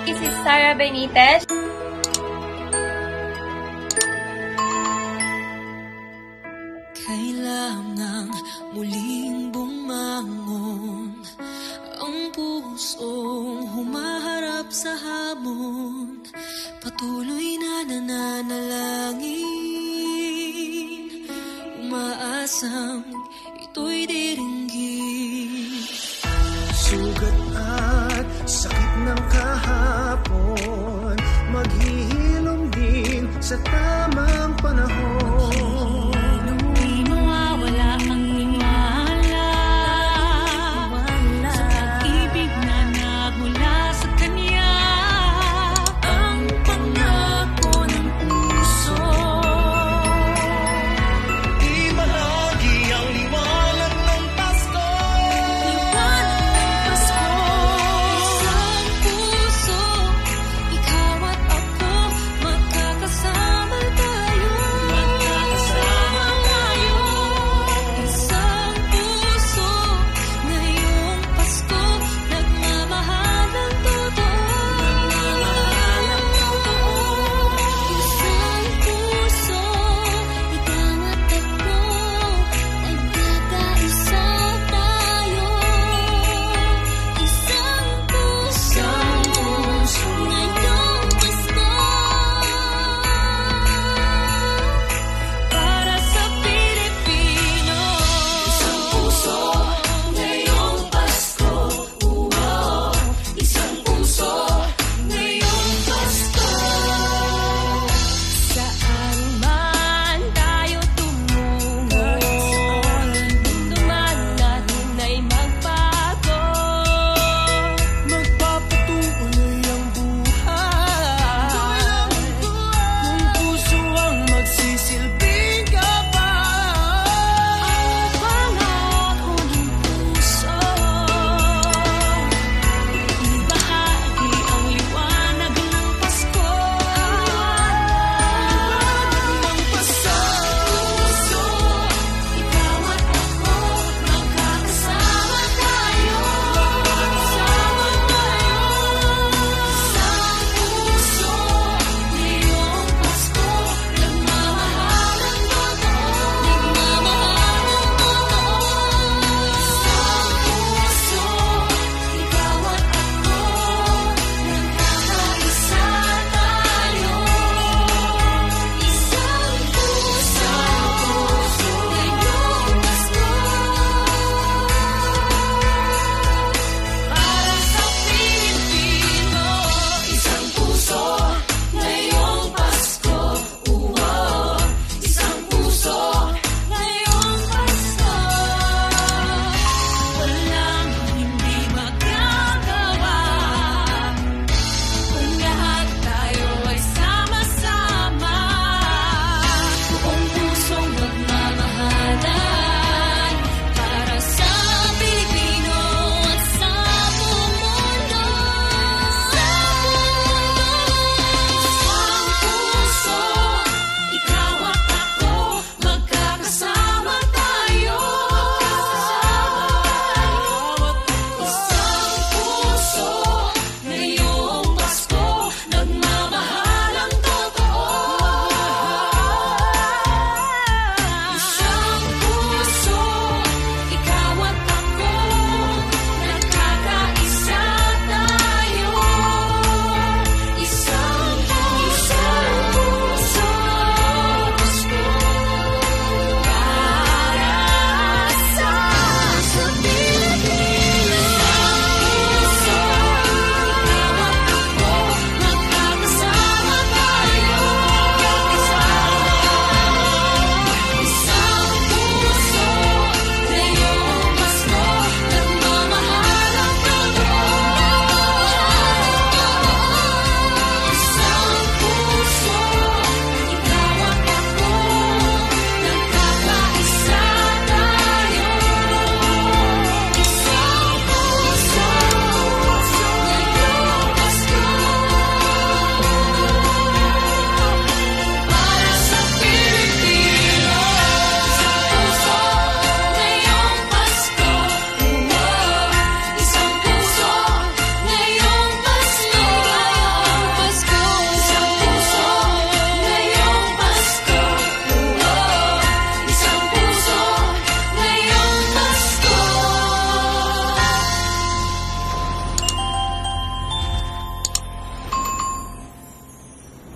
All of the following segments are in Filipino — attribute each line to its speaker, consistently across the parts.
Speaker 1: This is Sara Benitez.
Speaker 2: Kailangang muling bumangon ang pusong humaharap sa hamon, patuloy na nananalangin, umaasang ito'y diringgin.
Speaker 3: Sugat at sakit ng kahapon, maghihilom din sa tamang panahon.
Speaker 2: Di mawawala ang himala sa pag-ibig na nagmula sa Kanya, ang pangako ng puso.
Speaker 3: Ibahagi ang liwanag ng Pasko.
Speaker 2: Isang puso, ikaw at ako, magkakasama tayo.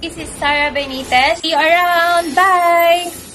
Speaker 1: This is Sarah Benitez. See you around. Bye!